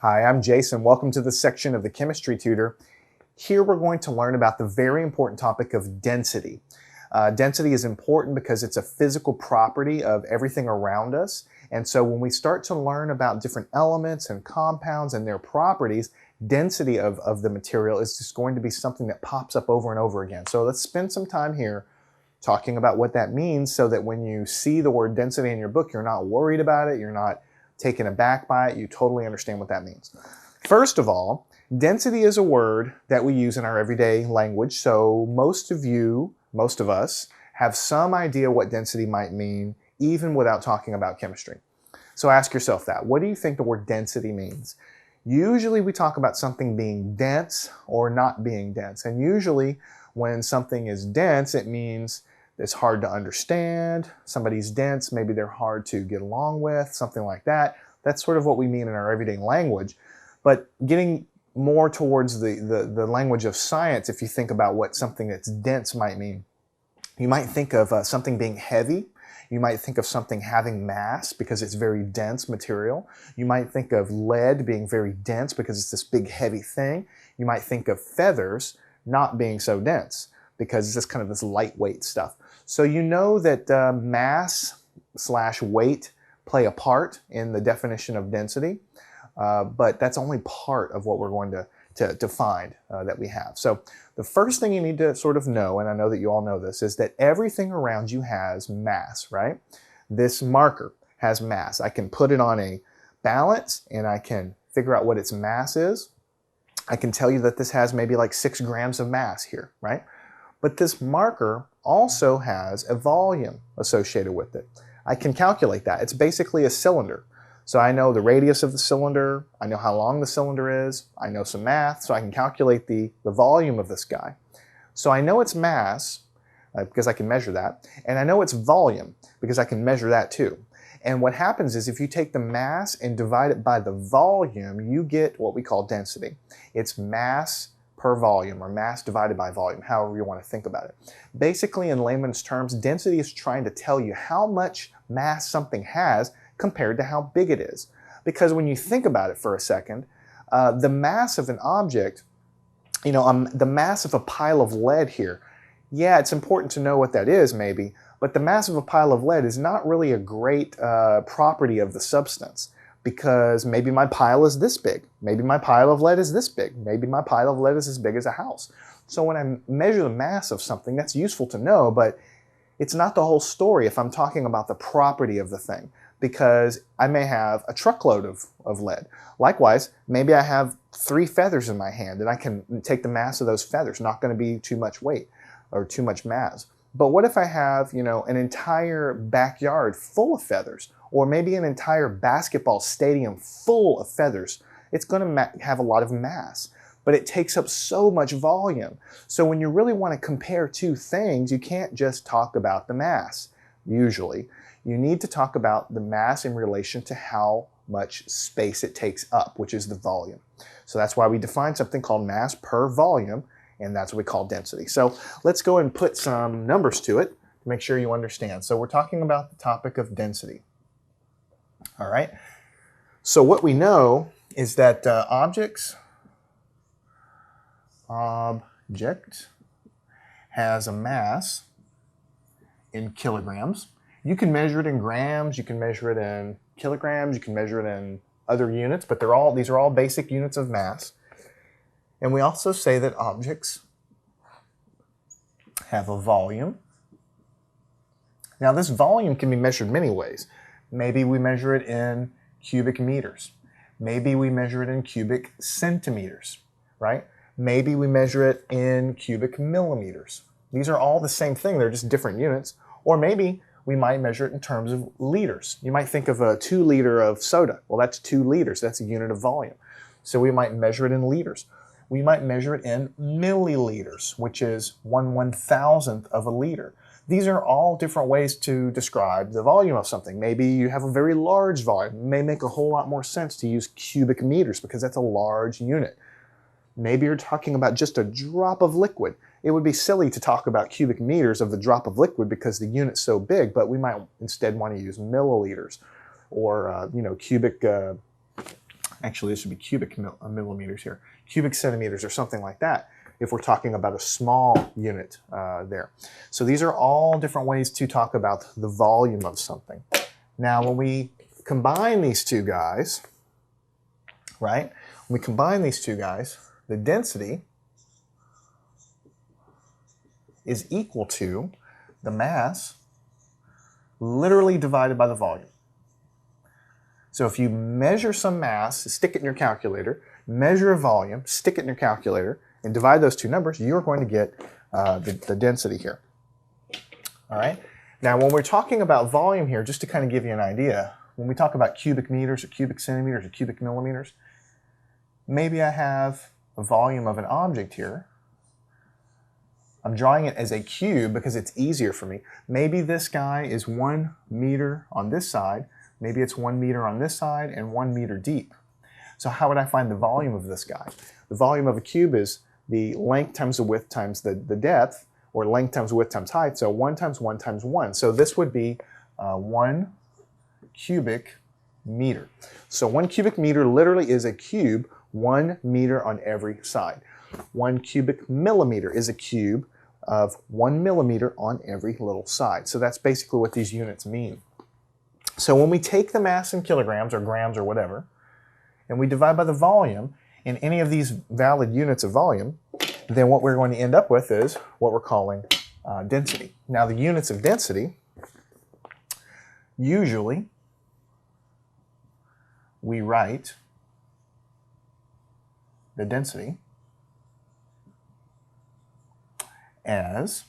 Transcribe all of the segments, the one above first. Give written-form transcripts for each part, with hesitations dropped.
Hi, I'm Jason. Welcome to this section of the Chemistry Tutor. Here we're going to learn about the very important topic of density. Density is important because it's a physical property of everything around us. And so when we start to learn about different elements and compounds and their properties, density of the material is just going to be something that pops up over and over again. So let's spend some time here talking about what that means so that when you see the word density in your book, you're not worried about it, you're not taken aback by it, you totally understand what that means. First of all, density is a word that we use in our everyday language, so most of us, have some idea what density might mean, even without talking about chemistry. So ask yourself that. What do you think the word density means? Usually we talk about something being dense or not being dense, and usually when something is dense, it means it's hard to understand, somebody's dense, maybe they're hard to get along with, something like that. That's sort of what we mean in our everyday language. But getting more towards the language of science, if you think about what something that's dense might mean, you might think of something being heavy. You might think of something having mass because it's very dense material. You might think of lead being very dense because it's this big heavy thing. You might think of feathers not being so dense because it's just kind of this lightweight stuff. So you know that mass/weight play a part in the definition of density, but that's only part of what we're going to find that we have. So the first thing you need to sort of know, and I know that you all know this, is that everything around you has mass, right? This marker has mass. I can put it on a balance and I can figure out what its mass is. I can tell you that this has maybe like 6 grams of mass here, right? But this marker also has a volume associated with it. I can calculate that. It's basically a cylinder. So I know the radius of the cylinder, I know how long the cylinder is, I know some math, so I can calculate the volume of this guy. So I know its mass, because I can measure that, and I know its volume, because I can measure that too. And what happens is if you take the mass and divide it by the volume, you get what we call density. It's mass per volume, or mass divided by volume, however you want to think about it. Basically, in layman's terms, density is trying to tell you how much mass something has compared to how big it is. Because when you think about it for a second, the mass of an object, the mass of a pile of lead here, yeah, it's important to know what that is maybe, but the mass of a pile of lead is not really a great property of the substance. Because maybe my pile is this big, maybe my pile of lead is this big, maybe my pile of lead is as big as a house. So when I measure the mass of something, that's useful to know, but it's not the whole story if I'm talking about the property of the thing, because I may have a truckload of lead. Likewise, maybe I have 3 feathers in my hand and I can take the mass of those feathers, not going to be too much weight or too much mass. But what if I have, an entire backyard full of feathers, or maybe an entire basketball stadium full of feathers? It's going to have a lot of mass, but it takes up so much volume. So when you really want to compare two things, you can't just talk about the mass, usually. You need to talk about the mass in relation to how much space it takes up, which is the volume. So that's why we define something called mass per volume, and that's what we call density. So let's go and put some numbers to it to make sure you understand. So we're talking about the topic of density. All right. So what we know is that object has a mass in kilograms. You can measure it in grams, you can measure it in kilograms, you can measure it in other units, but these are all basic units of mass. And we also say that objects have a volume. Now this volume can be measured many ways. Maybe we measure it in cubic meters. Maybe we measure it in cubic centimeters, right? Maybe we measure it in cubic millimeters. These are all the same thing, they're just different units. Or maybe we might measure it in terms of liters. You might think of a 2 liter of soda. Well, that's 2 liters, that's a unit of volume. So we might measure it in liters. We might measure it in milliliters, which is 1/1000th of a liter. These are all different ways to describe the volume of something. Maybe you have a very large volume. It may make a whole lot more sense to use cubic meters because that's a large unit. Maybe you're talking about just a drop of liquid. It would be silly to talk about cubic meters of the drop of liquid because the unit's so big, but we might instead want to use milliliters or cubic Actually, this would be cubic millimeters here. Cubic centimeters or something like that if we're talking about a small unit there. So these are all different ways to talk about the volume of something. Now, when we combine these two guys, right? When we combine these two guys, the density is equal to the mass literally divided by the volume. So if you measure some mass, stick it in your calculator, measure a volume, stick it in your calculator, and divide those two numbers, you're going to get the density here. All right? Now, when we're talking about volume here, just to kind of give you an idea, when we talk about cubic meters or cubic centimeters or cubic millimeters, maybe I have a volume of an object here. I'm drawing it as a cube because it's easier for me. Maybe this guy is 1 meter on this side. Maybe it's 1 meter on this side and 1 meter deep. So how would I find the volume of this guy? The volume of a cube is the length times the width times the depth, or length times width times height. So 1 times 1 times 1. So this would be 1 cubic meter. So 1 cubic meter literally is a cube, 1 meter on every side. 1 cubic millimeter is a cube of 1 millimeter on every little side. So that's basically what these units mean. So when we take the mass in kilograms or grams or whatever, and we divide by the volume in any of these valid units of volume, then what we're going to end up with is what we're calling density. Now, the units of density, usually we write the density as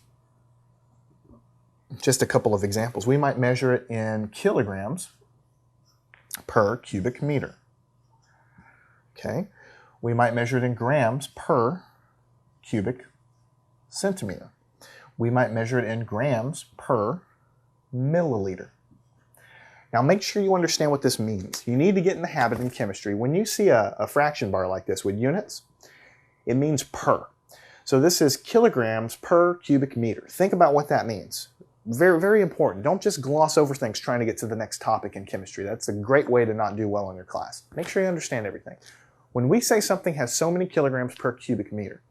just a couple of examples. We might measure it in kilograms per cubic meter. Okay. We might measure it in grams per cubic centimeter. We might measure it in grams per milliliter. Now make sure you understand what this means. You need to get in the habit in chemistry. When you see a fraction bar like this with units, it means per. So this is kilograms per cubic meter. Think about what that means. Very, very important. Don't just gloss over things trying to get to the next topic in chemistry. That's a great way to not do well in your class. Make sure you understand everything. When we say something has so many kilograms per cubic meter,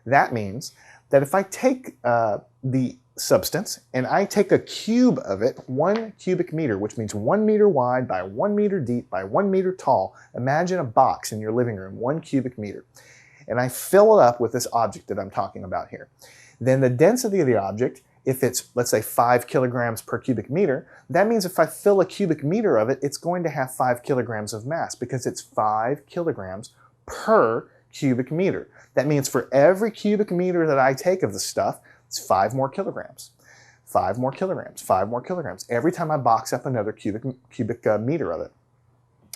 that means that if I take the substance and I take a cube of it, 1 cubic meter, which means 1 meter wide by 1 meter deep by 1 meter tall. Imagine a box in your living room, 1 cubic meter. And I fill it up with this object that I'm talking about here. Then the density of the object, if it's, let's say, 5 kilograms per cubic meter, that means if I fill a cubic meter of it, it's going to have 5 kilograms of mass because it's 5 kilograms per cubic meter. That means for every cubic meter that I take of the stuff, it's 5 more kilograms. 5 more kilograms, 5 more kilograms. Every time I box up another cubic meter of it.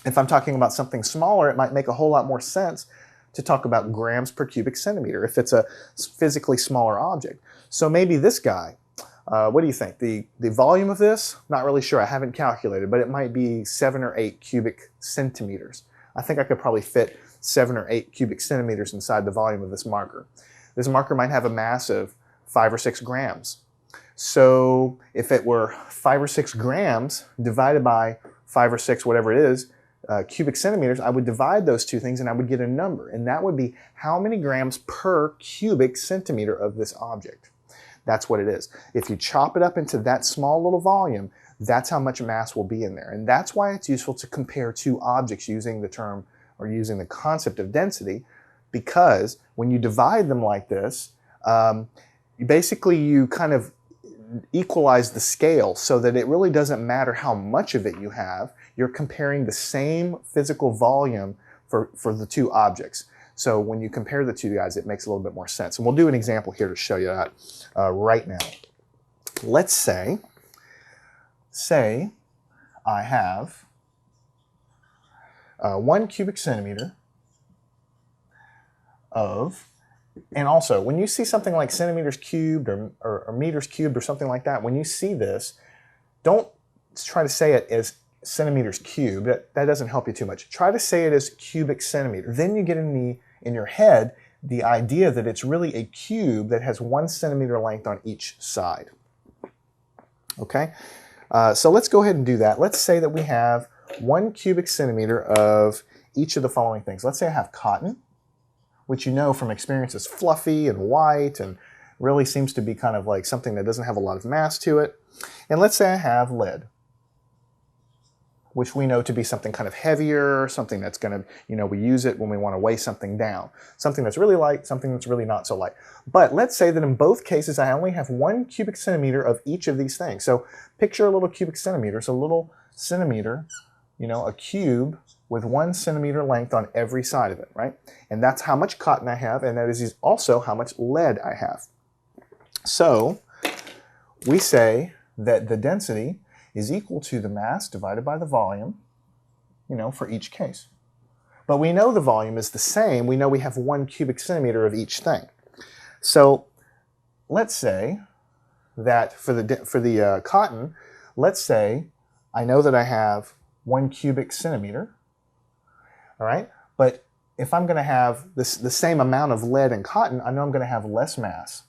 If I'm talking about something smaller, it might make a whole lot more sense to talk about grams per cubic centimeter if it's a physically smaller object. So maybe this guy, what do you think? The volume of this? Not really sure. I haven't calculated, but it might be 7 or 8 cubic centimeters. I think I could probably fit 7 or 8 cubic centimeters inside the volume of this marker. This marker might have a mass of 5 or 6 grams. So if it were 5 or 6 grams divided by 5 or 6, whatever it is, cubic centimeters, I would divide those two things and I would get a number. And that would be how many grams per cubic centimeter of this object. That's what it is. If you chop it up into that small little volume, that's how much mass will be in there. And that's why it's useful to compare two objects using the term or using the concept of density, because when you divide them like this, basically you kind of equalize the scale so that it really doesn't matter how much of it you have. You're comparing the same physical volume for the two objects. So when you compare the two guys, it makes a little bit more sense. And we'll do an example here to show you that right now. Let's say I have 1 cubic centimeter of, and also when you see something like centimeters cubed or meters cubed or something like that, when you see this, don't try to say it as centimeters cubed. That doesn't help you too much. Try to say it as cubic centimeter. Then you get in your head the idea that it's really a cube that has 1 centimeter length on each side. Okay, so let's go ahead and do that. Let's say that we have 1 cubic centimeter of each of the following things. Let's say I have cotton, which you know from experience is fluffy and white and really seems to be kind of like something that doesn't have a lot of mass to it. And let's say I have lead, which we know to be something kind of heavier, something that's going to, you know, we use it when we want to weigh something down. Something that's really light, something that's really not so light. But let's say that in both cases I only have 1 cubic centimeter of each of these things. So picture a little cubic centimeter. So a little centimeter, you know, a cube with 1 centimeter length on every side of it, right? And that's how much cotton I have, and that is also how much lead I have. So we say that the density is equal to the mass divided by the volume, you know, for each case. But we know the volume is the same. We know we have 1 cubic centimeter of each thing. So let's say that for the cotton, let's say I know that I have 1 cubic centimeter, all right? But if I'm going to have the same amount of lead and cotton, I know I'm going to have less mass.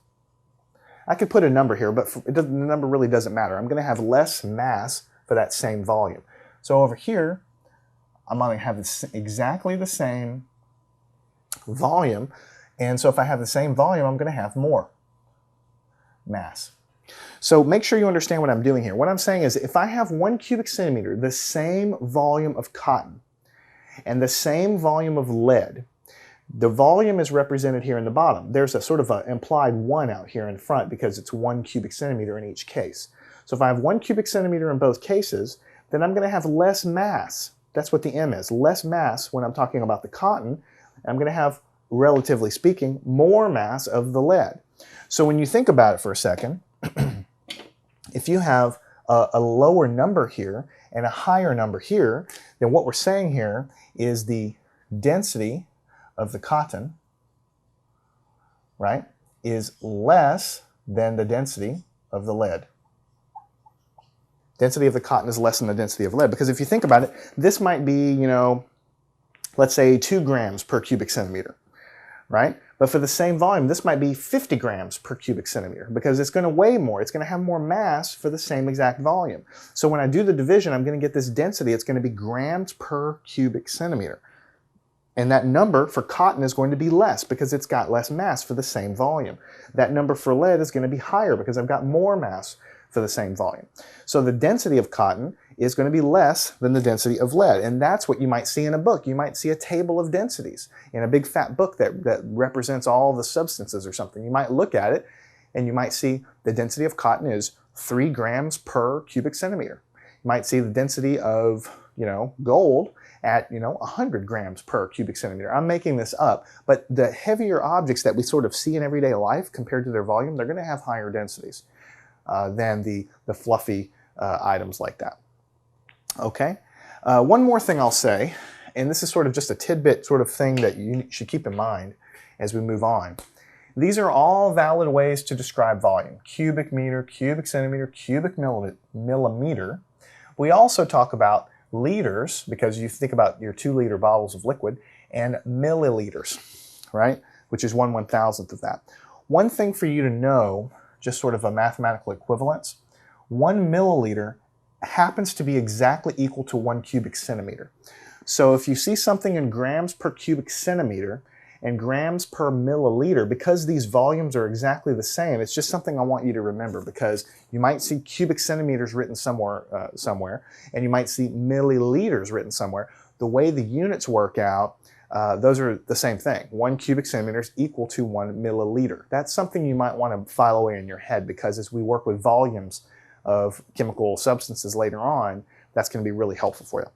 I could put a number here, but the number really doesn't matter. I'm going to have less mass for that same volume. So over here, I'm going to have exactly the same volume. And so if I have the same volume, I'm going to have more mass. So make sure you understand what I'm doing here. What I'm saying is if I have 1 cubic centimeter, the same volume of cotton, and the same volume of lead, the volume is represented here in the bottom. There's a sort of an implied 1 out here in front because it's 1 cubic centimeter in each case. So if I have 1 cubic centimeter in both cases, then I'm going to have less mass. That's what the M is, less mass when I'm talking about the cotton. I'm going to have, relatively speaking, more mass of the lead. So when you think about it for a second, if you have a lower number here and a higher number here, then what we're saying here is the density of the cotton, right, is less than the density of the lead. Density of the cotton is less than the density of lead, because if you think about it, this might be, you know, let's say 2 grams per cubic centimeter, right? But for the same volume, this might be 50 grams per cubic centimeter because it's going to weigh more. It's going to have more mass for the same exact volume. So when I do the division, I'm going to get this density. It's going to be grams per cubic centimeter. And that number for cotton is going to be less because it's got less mass for the same volume. That number for lead is going to be higher because I've got more mass for the same volume. So the density of cotton is going to be less than the density of lead. And that's what you might see in a book. You might see a table of densities in a big fat book that represents all the substances or something. You might look at it and you might see the density of cotton is 3 grams per cubic centimeter. You might see the density of, you know, gold at, you know, 100 grams per cubic centimeter. I'm making this up, but the heavier objects that we sort of see in everyday life compared to their volume, they're going to have higher densities than the fluffy items like that. Okay, one more thing I'll say, and this is sort of just a tidbit sort of thing that you should keep in mind as we move on. These are all valid ways to describe volume: cubic meter, cubic centimeter, cubic millimeter. We also talk about liters, because you think about your 2-liter bottles of liquid, and milliliters, right? Which is 1/1000th of that. One thing for you to know, just sort of a mathematical equivalence, 1 milliliter happens to be exactly equal to 1 cubic centimeter. So if you see something in grams per cubic centimeter and grams per milliliter, because these volumes are exactly the same, it's just something I want you to remember, because you might see cubic centimeters written somewhere, and you might see milliliters written somewhere. The way the units work out, those are the same thing. 1 cubic centimeter is equal to 1 milliliter. That's something you might want to file away in your head, because as we work with volumes of chemical substances later on, that's going to be really helpful for you.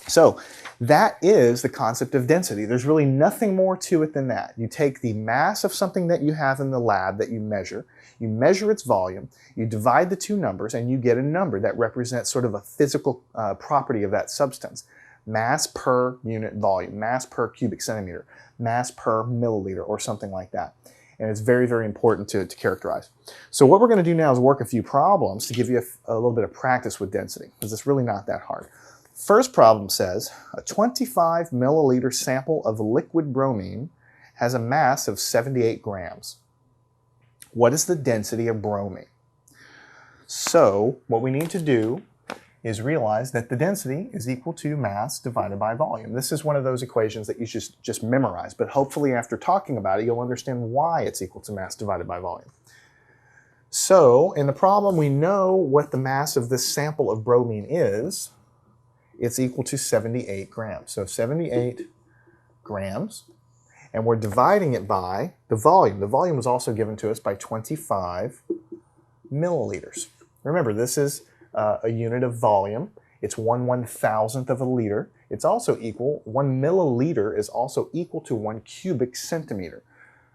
So that is the concept of density. There's really nothing more to it than that. You take the mass of something that you have in the lab that you measure its volume, you divide the two numbers, and you get a number that represents sort of a physical property of that substance. Mass per unit volume, mass per cubic centimeter, mass per milliliter, or something like that. And it's very, very important to characterize. So what we're going to do now is work a few problems to give you a little bit of practice with density, because it's really not that hard. First problem says, a 25 milliliter sample of liquid bromine has a mass of 78 grams. What is the density of bromine? So what we need to do is realize that the density is equal to mass divided by volume. This is one of those equations that you just memorize, but hopefully after talking about it, you'll understand why it's equal to mass divided by volume. So in the problem, we know what the mass of this sample of bromine is. It's equal to 78 grams. So 78 grams. And we're dividing it by the volume. The volume was also given to us by 25 milliliters. Remember, this is a unit of volume. It's 1/1000th of a liter. It's also equal, 1 milliliter is also equal to 1 cubic centimeter.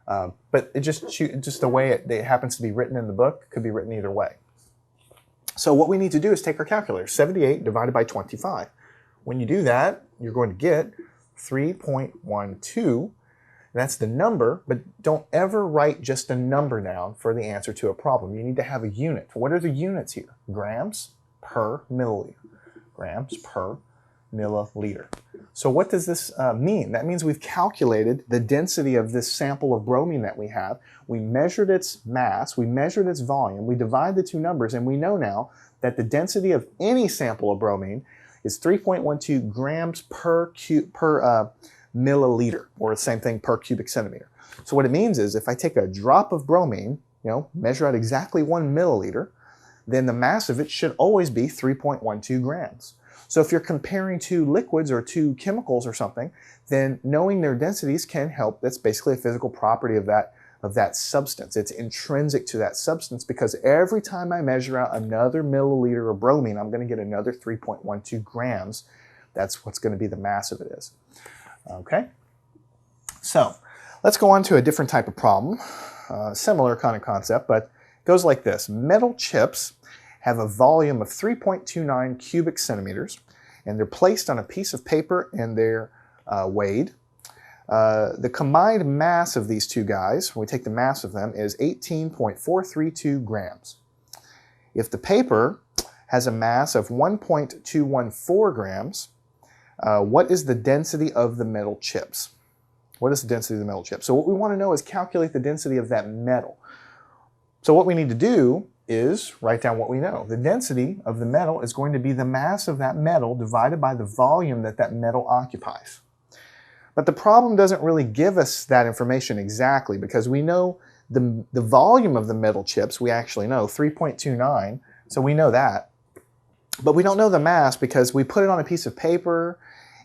But it just the way it happens to be written in the book could be written either way. So what we need to do is take our calculator, 78 divided by 25. When you do that, you're going to get 3.12. That's the number, but don't ever write just a number down for the answer to a problem. You need to have a unit. What are the units here? Grams per milliliter. Grams per milliliter. So what does this mean? That means we've calculated the density of this sample of bromine that we have. We measured its mass, we measured its volume, we divide the two numbers, and we know now that the density of any sample of bromine is 3.12 grams per milliliter, or the same thing per cubic centimeter. So what it means is if I take a drop of bromine, measure out exactly 1 milliliter, then the mass of it should always be 3.12 grams. So if you're comparing two liquids or two chemicals or something, then knowing their densities can help. That's basically a physical property of that substance. It's intrinsic to that substance because every time I measure out another milliliter of bromine, I'm going to get another 3.12 grams. That's what's going to be the mass of it is. Okay, so let's go on to a different type of problem. Similar kind of concept, but it goes like this. Metal chips have a volume of 3.29 cubic centimeters, and they're placed on a piece of paper and they're weighed. The combined mass of these two guys, when we take the mass of them, is 18.432 grams. If the paper has a mass of 1.214 grams, what is the density of the metal chips? What is the density of the metal chips? So what we want to know is calculate the density of that metal. So what we need to do is write down what we know. The density of the metal is going to be the mass of that metal divided by the volume that that metal occupies. But the problem doesn't really give us that information exactly because we know the volume of the metal chips, we actually know, 3.29, so we know that. But we don't know the mass because we put it on a piece of paper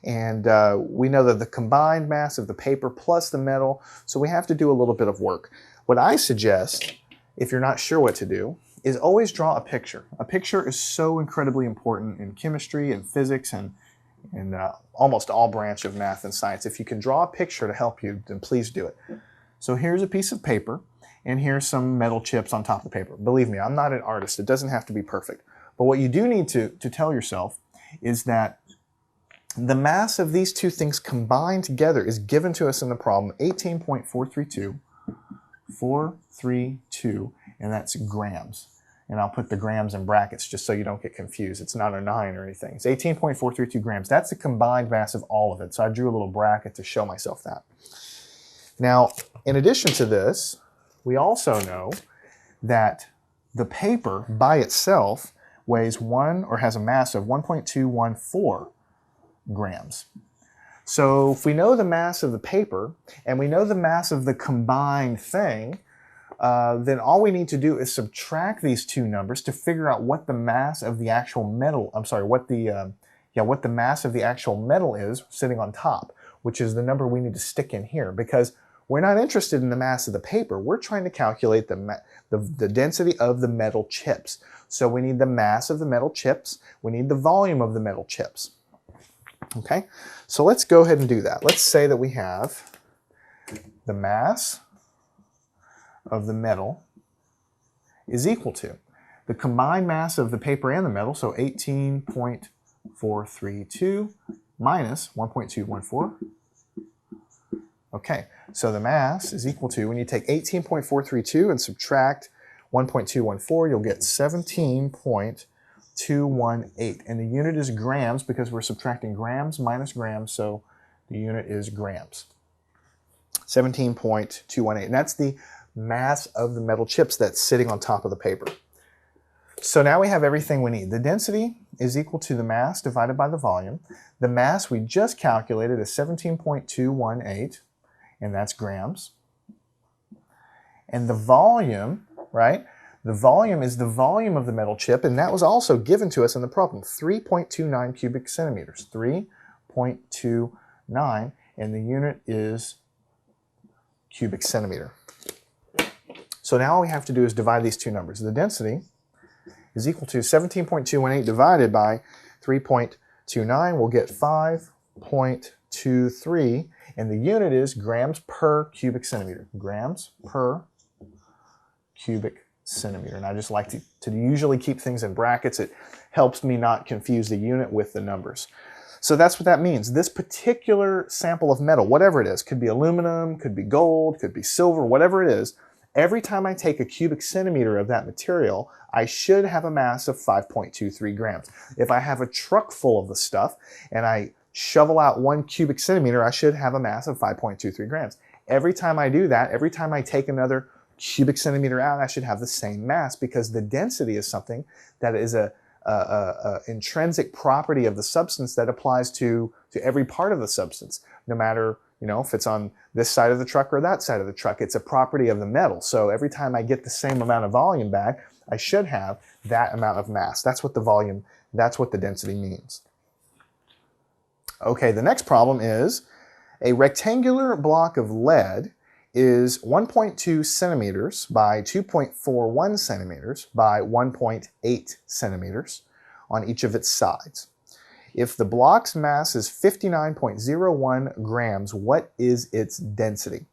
and we know that the combined mass of the paper plus the metal, so we have to do a little bit of work. What I suggest, if you're not sure what to do, is always draw a picture. A picture is so incredibly important in chemistry and physics and in almost all branch of math and science. If you can draw a picture to help you, then please do it. So here's a piece of paper, and here's some metal chips on top of the paper. Believe me, I'm not an artist. It doesn't have to be perfect. But what you do need to tell yourself is that the mass of these two things combined together is given to us in the problem, 18.432, and that's grams. And I'll put the grams in brackets just so you don't get confused. It's not a 9 or anything. It's 18.432 grams. That's the combined mass of all of it. So I drew a little bracket to show myself that. Now, in addition to this, we also know that the paper by itself weighs has a mass of 1.214 grams. So if we know the mass of the paper and we know the mass of the combined thing, then all we need to do is subtract these two numbers to figure out what the mass of the actual metal, what the mass of the actual metal is sitting on top, which is the number we need to stick in here because we're not interested in the mass of the paper. We're trying to calculate the density of the metal chips. So we need the mass of the metal chips. We need the volume of the metal chips. Okay, so let's go ahead and do that. Let's say that we have the mass of the metal is equal to the combined mass of the paper and the metal, so 18.432 minus 1.214. Okay, so the mass is equal to, when you take 18.432 and subtract 1.214, you'll get 17.218. And the unit is grams because we're subtracting grams minus grams, so the unit is grams. 17.218. And that's the mass of the metal chips that's sitting on top of the paper. So now we have everything we need. The density is equal to the mass divided by the volume. The mass we just calculated is 17.218, and that's grams. And the volume, right? The volume is the volume of the metal chip, and that was also given to us in the problem, 3.29 cubic centimeters. 3.29, and the unit is cubic centimeter. So now all we have to do is divide these two numbers. The density is equal to 17.218 divided by 3.29. We'll get 5.23, and the unit is grams per cubic centimeter. Grams per cubic centimeter. And I just like to usually keep things in brackets. It helps me not confuse the unit with the numbers. So that's what that means. This particular sample of metal, whatever it is, could be aluminum, could be gold, could be silver, whatever it is, every time I take a cubic centimeter of that material, I should have a mass of 5.23 grams. If I have a truck full of the stuff and I shovel out 1 cubic centimeter, I should have a mass of 5.23 grams. Every time I do that, every time I take another cubic centimeter out, I should have the same mass, because the density is something that is a intrinsic property of the substance that applies to every part of the substance, no matter, you know, if it's on this side of the truck or that side of the truck. It's a property of the metal. So every time I get the same amount of volume back, I should have that amount of mass. That's what the volume, that's what the density means. Okay, the next problem is a rectangular block of lead is 1.2 centimeters by 2.41 centimeters by 1.8 centimeters on each of its sides. If the block's mass is 59.01 grams, what is its density?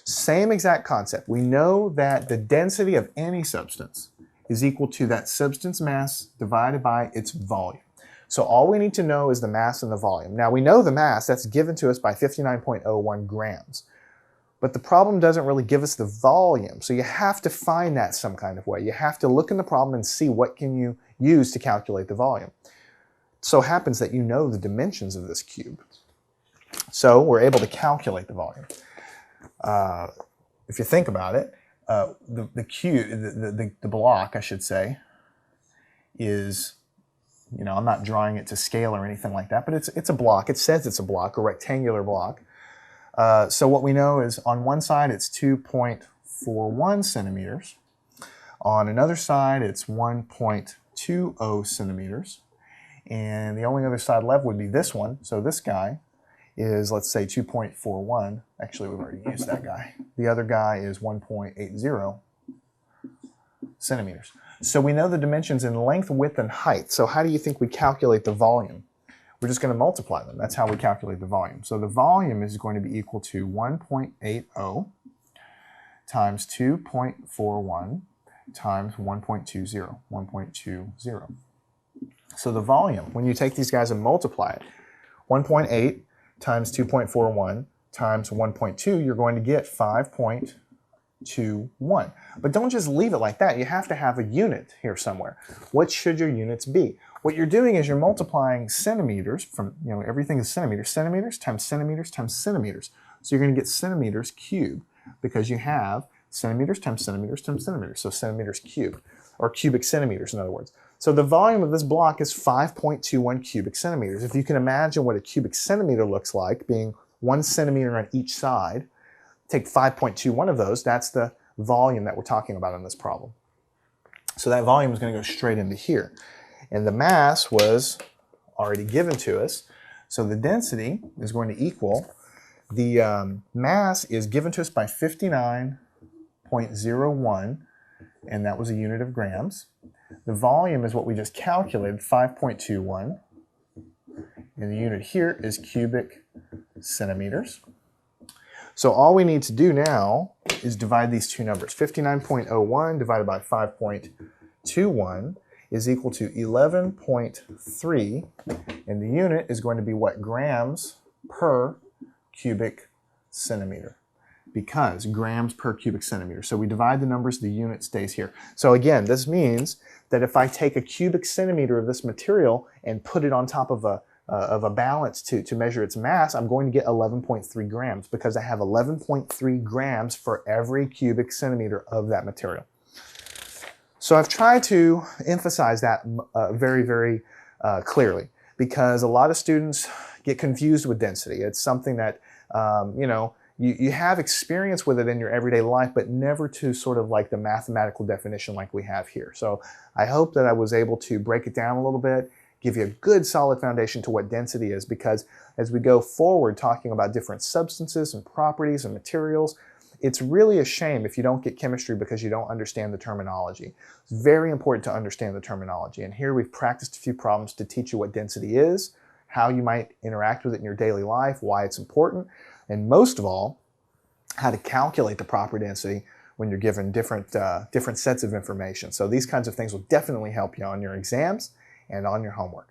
Same exact concept. We know that the density of any substance is equal to that substance mass divided by its volume. So all we need to know is the mass and the volume. Now we know the mass, that's given to us by 59.01 grams. But the problem doesn't really give us the volume. So you have to find that some kind of way. You have to look in the problem and see what can you use to calculate the volume. It so happens that you know the dimensions of this cube. So we're able to calculate the volume. If you think about it, the block, I should say, is, you know, I'm not drawing it to scale or anything like that, but it's a block. It says it's a block, a rectangular block. So what we know is on one side it's 2.41 centimeters. On another side it's 1.20 centimeters. And the only other side left would be this one. So this guy is, let's say, 2.41. Actually, we've already used that guy. The other guy is 1.80 centimeters. So we know the dimensions in length, width, and height. So how do you think we calculate the volume? We're just going to multiply them. That's how we calculate the volume. So the volume is going to be equal to 1.80 times 2.41 times 1.20, 1.20. So the volume, when you take these guys and multiply it, 1.8 times 2.41 times 1.2, you're going to get 5.21. But don't just leave it like that. You have to have a unit here somewhere. What should your units be? What you're doing is you're multiplying centimeters from, you know, everything is centimeters. Centimeters times centimeters times centimeters. So you're going to get centimeters cubed because you have centimeters times centimeters times centimeters. So centimeters cubed, or cubic centimeters in other words. So the volume of this block is 5.21 cubic centimeters. If you can imagine what a cubic centimeter looks like, being 1 centimeter on each side, take 5.21 of those, that's the volume that we're talking about in this problem. So that volume is going to go straight into here. And the mass was already given to us. So the density is going to equal, the mass is given to us by 59.01, and that was a unit of grams. The volume is what we just calculated, 5.21. And the unit here is cubic centimeters. So all we need to do now is divide these two numbers. 59.01 divided by 5.21 is equal to 11.3. And the unit is going to be what? Grams per cubic centimeter. Because grams per cubic centimeter. So we divide the numbers, the unit stays here. So again, this means that if I take a cubic centimeter of this material and put it on top of a balance to measure its mass, I'm going to get 11.3 grams because I have 11.3 grams for every cubic centimeter of that material. So I've tried to emphasize that very clearly, because a lot of students get confused with density. It's something that, you have experience with it in your everyday life, but never to sort of like the mathematical definition like we have here. So I hope that I was able to break it down a little bit, give you a good solid foundation to what density is, because as we go forward talking about different substances and properties and materials, it's really a shame if you don't get chemistry because you don't understand the terminology. It's very important to understand the terminology. And here we've practiced a few problems to teach you what density is, how you might interact with it in your daily life, why it's important, and most of all, how to calculate the proper density when you're given different sets of information. So these kinds of things will definitely help you on your exams and on your homework.